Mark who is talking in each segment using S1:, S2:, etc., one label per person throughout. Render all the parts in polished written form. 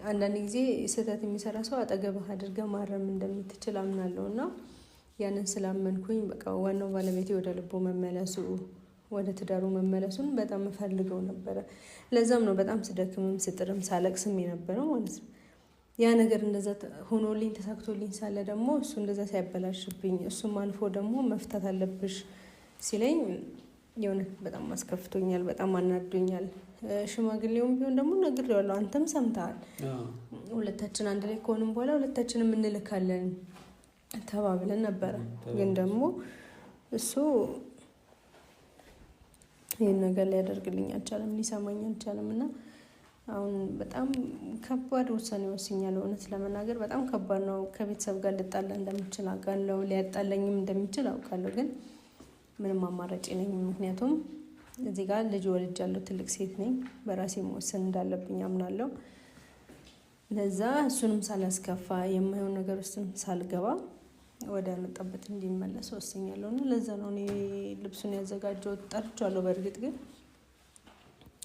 S1: አንዳንድ ጊዜ ስህተት የሚሰራ ሰው አጠገብህ አድርገህ ማረም እንደምትችል አምናለሁና ያንን ስላመንኩኝ በቃ ዋናው ባለቤቴ ወደ ልቦ መመለሱ ወደ ትዳሩ መመለሱን በጣም ፈልገው ነበር። ለዛም ነው በጣም ስደክምም ስጥርም ሳለቅስም የነበረው ማለት ነው። ያ ነገር እንደዛ ሆኖልኝ ተሳክቶልኝ ሳለ ደግሞ እሱ እንደዛ ሲያበላሽብኝ እሱም አልፎ ደግሞ መፍታት አለብሽ ሲለኝ የእውነት በጣም አስከፍቶኛል፣ በጣም አናዶኛል። ሽማግሌውም ቢሆን ደግሞ ነግሬዋለሁ፣ አንተም ሰምተሃል። ሁለታችን አንድ ላይ ከሆንም በኋላ ሁለታችንም እንልካለን ተባብለን ነበረ። ግን ደግሞ እሱ ይህን ነገር ሊያደርግልኝ አልቻለም፣ ሊሰማኝ አልቻለም። እና አሁን በጣም ከባድ ውሳኔ ወስኛለሁ። እውነት ለመናገር በጣም ከባድ ነው። ከቤተሰብ ጋር ልጣላ እንደምችል አውቃለሁ፣ ሊያጣላኝም እንደሚችል አውቃለሁ። ግን ምንም አማራጭ የለኝም። ምክንያቱም እዚህ ጋር ልጅ ወልጃለሁ፣ ትልቅ ሴት ነኝ፣ በራሴ መወሰን እንዳለብኝ አምናለሁ። ለዛ እሱንም ሳላስከፋ የማይሆን ነገር ውስጥም ሳልገባ ወደ መጣበት እንዲመለስ ወስኛለሁ። እና ለዛ ነው እኔ ልብሱን ያዘጋጀሁት። ጠርቻለሁ፣ በእርግጥ ግን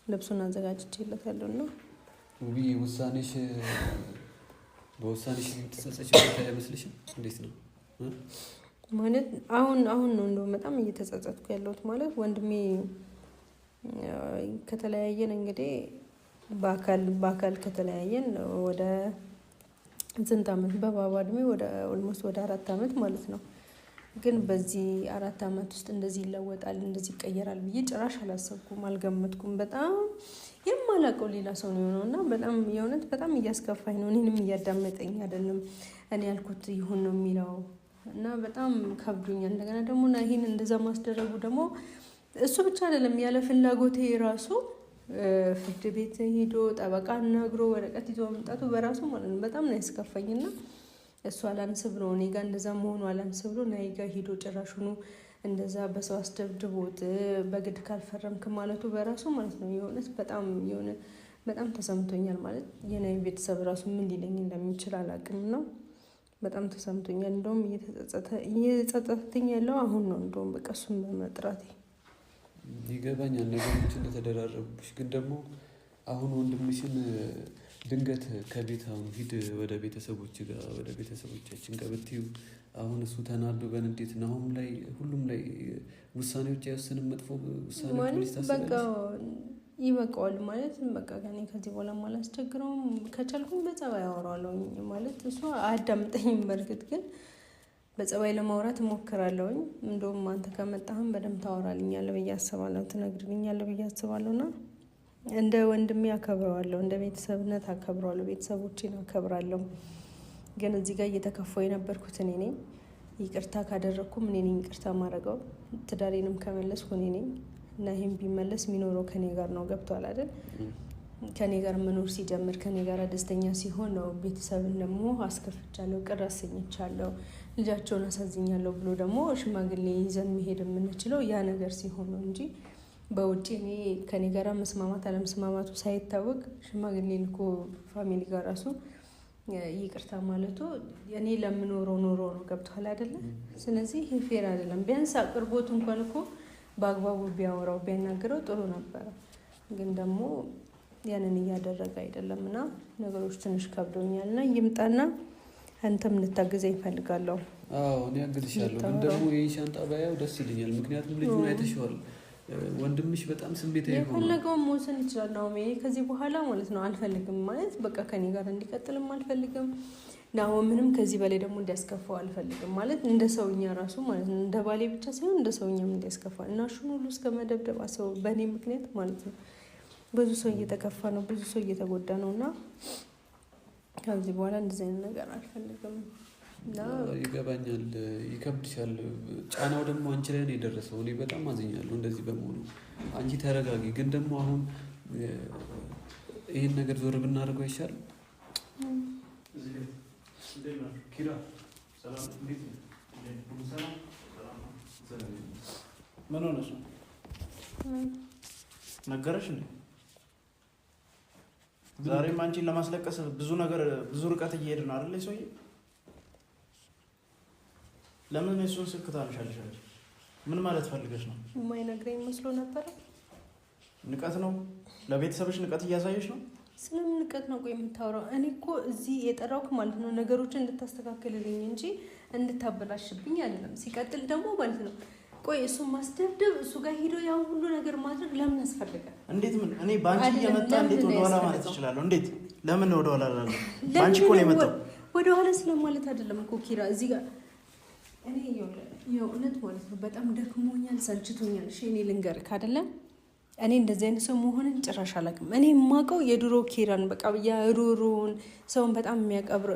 S1: ልብሱን አዘጋጅቼለታለሁ። እና
S2: ውብዬ ውሳኔሽ በውሳኔሽ የምትጸጸች አይመስልሽም? እንዴት ነው
S1: ማለት አሁን ነው እንደው በጣም እየተጸጸትኩ ያለሁት። ማለት ወንድሜ ከተለያየን እንግዲህ በአካል ከተለያየን ወደ ስንት ዓመት በባባ እድሜ ወደ ኦልሞስት ወደ 4 ዓመት ማለት ነው። ግን በዚህ 4 ዓመት ውስጥ እንደዚህ ይለወጣል እንደዚህ ይቀየራል ብዬ ጭራሽ አላሰብኩም፣ አልገመትኩም። በጣም የማላውቀው ሌላ ሰው ነው የሆነው እና በጣም የእውነት በጣም እያስከፋኝ ነው። እኔንም እያዳመጠኝ አይደለም። እኔ ያልኩት ይሁን ነው የሚለው እና በጣም ከብዶኛል። እንደገና ደግሞ ይሄን እንደዛ ማስደረጉ ደግሞ እሱ ብቻ አይደለም፣ ያለ ፍላጎቴ ራሱ ፍርድ ቤት ሄዶ ጠበቃ አናግሮ ወረቀት ይዞ መምጣቱ በራሱ ማለት ነው በጣም ነው ያስከፋኝና እሱ አላንስብ ነው እኔ ጋር እንደዛ መሆኑ አላንስብ ነው ናይ ጋር ሄዶ ጭራሹኑ እንደዛ በሰው አስደብድቦት በግድ ካልፈረምክ ማለቱ በራሱ ማለት ነው የሆነስ በጣም ተሰምቶኛል። ማለት የኔ ቤተሰብ ራሱ ምን ሊለኝ እንደሚችል አላውቅም ነው በጣም ተሰምቶኛል። እንደውም እየጸጸተኝ ያለው አሁን ነው። እንደውም በቃ እሱን በመጥራቴ
S2: ይገባኛል ነገሮች እንደተደራረቡሽ። ግን ደግሞ አሁን ወንድምሽን ድንገት ከቤት አሁን ሂድ ወደ ቤተሰቦች ጋር ወደ ቤተሰቦቻችን ጋር ብትዩ አሁን እሱ ተናዶ በንዴት ነው አሁን ላይ ሁሉም ላይ ውሳኔዎች አይወስንም፣ መጥፎ ውሳኔዎች
S1: በቃ ይበቃዋል ማለት በቃ ከዚህ በኋላ አላስቸግረውም። ከቻልኩኝ በጸባይ አወራዋለሁኝ ማለት እሱ አያዳምጠኝም። በእርግጥ ግን በጸባይ ለማውራት እሞክራለሁኝ። እንደውም አንተ ከመጣህም በደንብ ታወራልኛለህ ብዬ አስባለሁ፣ ትነግርልኛለህ ብዬ አስባለሁና እንደ ወንድሜ አከብረዋለሁ፣ እንደ ቤተሰብነት አከብረዋለሁ፣ ቤተሰቦቼን አከብራለሁ። ግን እዚህ ጋር እየተከፋሁ የነበርኩት እኔ ነኝ። ይቅርታ ካደረኩም እኔ ነኝ ይቅርታ ማድረገው። ትዳሬንም ከመለስኩ እኔ ነኝ እና ይሄን ቢመለስ የሚኖረው ከኔ ጋር ነው። ገብቷል አይደል? ከኔ ጋር መኖር ሲጀምር ከኔ ጋር ደስተኛ ሲሆን ነው። ቤተሰብን ደግሞ አስከፍቻለሁ፣ ቅር አሰኝቻለሁ፣ ልጃቸውን አሳዝኛለሁ ብሎ ደግሞ ሽማግሌ ይዘን መሄድ የምንችለው ያ ነገር ሲሆን ነው እንጂ በውጪ እኔ ከኔ ጋር መስማማት አለመስማማቱ ሳይታወቅ ሽማግሌ ልኮ ፋሚሊ ጋር ራሱ ይቅርታ ማለቱ እኔ ለምኖረው ኖሮ ነው። ገብቷል አይደለ? ስለዚህ ይሄ ፌር አይደለም። ቢያንስ አቅርቦት እንኳን እኮ በአግባቡ ቢያወራው ቢያናገረው ጥሩ ነበረ። ግን ደግሞ ያንን እያደረገ አይደለም እና ነገሮች ትንሽ ከብዶኛል እና ይምጣና አንተም እንድታግዘኝ እፈልጋለሁ።
S2: አዎ እኔ አግዝሻለሁ። ግን ደግሞ ይሄን ሻንጣ ባያው ደስ ይለኛል። ምክንያቱም ልጁን አይተሽዋል። ወንድምሽ በጣም ስሜታዊ ነው። የፈለገውን መወሰን ይችላል ነው። ከዚህ በኋላ ማለት ነው አልፈልግም ማለት በቃ ከኔ ጋር እንዲቀጥልም አልፈልግም። ናው ምንም ከዚህ በላይ ደግሞ እንዲያስከፋው አልፈልግም ማለት እንደ ሰውኛ ራሱ ማለት ነው እንደ ባሌ ብቻ ሳይሆን እንደ ሰውኛም እንዲያስከፋ እና እሱን ሁሉ እስከ መደብደብ ሰው በእኔ ምክንያት ማለት ነው ብዙ ሰው እየተከፋ ነው፣ ብዙ ሰው እየተጎዳ ነው እና ከዚህ በኋላ እንደዚህ አይነት ነገር አልፈልግም። ይገባኛል፣ ይከብድሻል። ጫናው ደግሞ አንቺ ላይ ነው የደረሰው። እኔ በጣም አዝኛለሁ እንደዚህ በመሆኑ። አንቺ ተረጋጊ። ግን ደግሞ አሁን ይሄን ነገር ዞር ብናደርገው አይሻልም?
S3: ምን ሆነሽ ነው? ነገረሽ እንዴ? ዛሬም አንቺን ለማስለቀስ ብዙ ርቀት እየሄድን አይደል? ሰውዬ ለምን እሱን ስልክ ታነሻለሽ? ምን ማለት ፈልገሽ ነው?
S1: የማይነግረኝ መስሎ ነበር።
S3: ንቀት ነው? ለቤተሰብሽ ንቀት እያሳየሽ ነው?
S1: ስለምን ንቀት ነው ቆይ የምታወራው? እኔ እኮ እዚህ የጠራውክ ማለት ነው ነገሮችን እንድታስተካክልልኝ እንጂ እንድታበላሽብኝ አይደለም። ሲቀጥል ደግሞ ማለት ነው ቆይ እሱ ማስደብደብ እሱ ጋር ሄዶ ያው ሁሉ ነገር ማድረግ ለምን አስፈልገ?
S3: እንዴት ምን እኔ ባንቺ እየመጣ እንዴት ወደ ኋላ ማለት እችላለሁ? እንዴት ለምን ወደ ኋላ እላለሁ? ባንቺ እኮ ነው የመጣው። ወደ
S1: ኋላ ስለማለት አይደለም እኮ ኪራ እዚህ ጋር እኔ የእውነት ማለት ነው በጣም ደክሞኛል፣ ሰልችቶኛል። እሺ እኔ ልንገርህ አይደለም እኔ እንደዚህ አይነት ሰው መሆንን ጭራሽ አላውቅም። እኔ የማውቀው የድሮ ኪራን በቃ የሩሩን ሰውን በጣም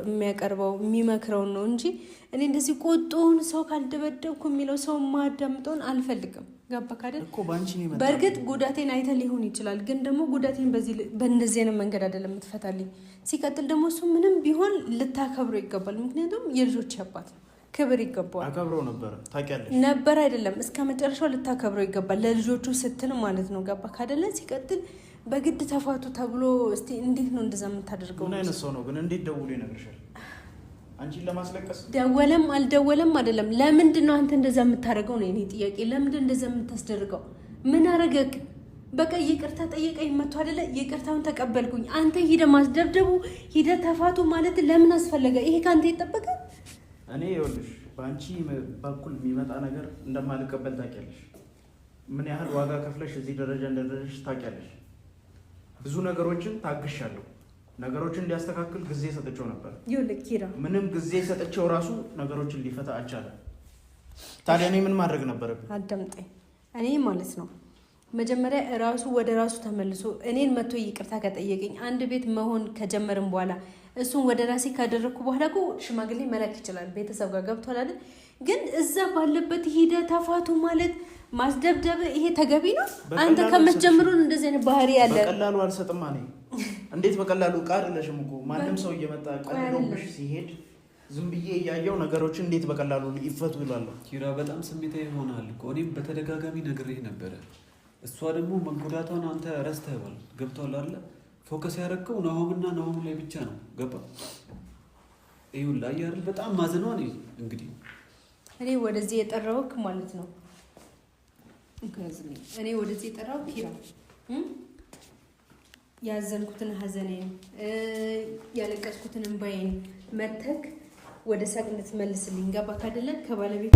S1: የሚያቀርበው የሚመክረውን ነው እንጂ እኔ እንደዚህ ቆጦውን ሰው ካልደበደብኩ የሚለው ሰው ማዳምጠውን አልፈልግም። ገባክ አይደል? በእርግጥ ጉዳቴን አይተህ ሊሆን ይችላል፣ ግን ደግሞ ጉዳቴን በእንደዚህ አይነት መንገድ አይደለም የምትፈታልኝ። ሲቀጥል ደግሞ እሱ ምንም ቢሆን ልታከብረው ይገባል። ምክንያቱም የልጆች አባት ነው፣ ክብር ይገባዋል።
S3: አከብረው ነበር ታውቂያለሽ።
S1: ነበር አይደለም እስከ መጨረሻው ልታከብረው ይገባል፣ ለልጆቹ ስትል ማለት ነው። ገባክ አይደለ? ሲቀጥል በግድ ተፋቱ ተብሎ እስቲ እንዴት ነው እንደዛ የምታደርገው?
S3: ምን አይነት ሰው ነው ግን? እንዴት ደውሎ ይነግርሻል? አንቺን ለማስለቀስ
S1: ደወለም አልደወለም አይደለም። ለምንድን ነው አንተ እንደዛ የምታደርገው ነው የኔ ጥያቄ። ለምንድን እንደዛ የምታስደርገው? ምን አረገክ? በቃ ይቅርታ ጠየቀኝ መጥቶ አይደለ? ይቅርታውን ተቀበልኩኝ። አንተ ሂደ ማስደብደቡ ሂደ ተፋቱ ማለት ለምን አስፈለገ? ይሄ ካንተ ይጠበቃል?
S3: እኔ ይኸውልሽ በአንቺ በኩል የሚመጣ ነገር እንደማልቀበል ታውቂያለሽ። ምን ያህል ዋጋ ከፍለሽ እዚህ ደረጃ እንደደረስሽ ታውቂያለሽ። ብዙ ነገሮችን ታግሻለሁ። ነገሮችን እንዲያስተካክል ጊዜ ሰጥቼው ነበር።
S1: ይኸውልህ ኪራ
S3: ምንም ጊዜ ሰጥቼው ራሱ ነገሮችን ሊፈታ አልቻለም። ታዲያ እኔ ምን ማድረግ ነበረብኝ?
S1: አዳምጠኝ። እኔ ማለት ነው መጀመሪያ ራሱ ወደ ራሱ ተመልሶ እኔን መጥቶ ይቅርታ ከጠየቀኝ አንድ ቤት መሆን ከጀመርን በኋላ እሱን ወደ ራሴ ካደረኩ በኋላ እኮ ሽማግሌ መላክ ይችላል። ቤተሰብ ጋር ገብቷል አይደል? ግን እዛ ባለበት ሂደ ተፋቱ ማለት ማስደብደብ ይሄ ተገቢ ነው? አንተ ከመጀመሩን እንደዚህ አይነት ባህሪ ያለ
S3: በቀላሉ አልሰጥም። እኔ እንዴት በቀላሉ ቃል ለሽም እኮ ማንም ሰው እየመጣ ቀልዶብሽ ሲሄድ ዝም ብዬ እያየው ነገሮችን እንዴት በቀላሉ ይፈቱ ይላሉ።
S2: ኪራ በጣም ስሜታዊ ሆናል እኮ እኔም በተደጋጋሚ ነግሬህ ነበረ። እሷ ደግሞ መጎዳቷን አንተ ረስተኸዋል። ገብቷል አይደል? ፎከስ ያደረገው ናሆምና ናሆም ላይ ብቻ ነው። ገባ? ይኸውልህ አየህ አይደል? በጣም ማዝነው ነው እንግዲህ
S1: እኔ ወደዚህ የጠራሁት ማለት ነው። እኔ ወደዚህ የጠራሁት ኪራ ያዘንኩትን ሀዘኔን ያለቀስኩትን እንባዬን መተክ ወደ ሳቅ እንድትመልስልኝ ገባክ አይደለ? ከባለቤት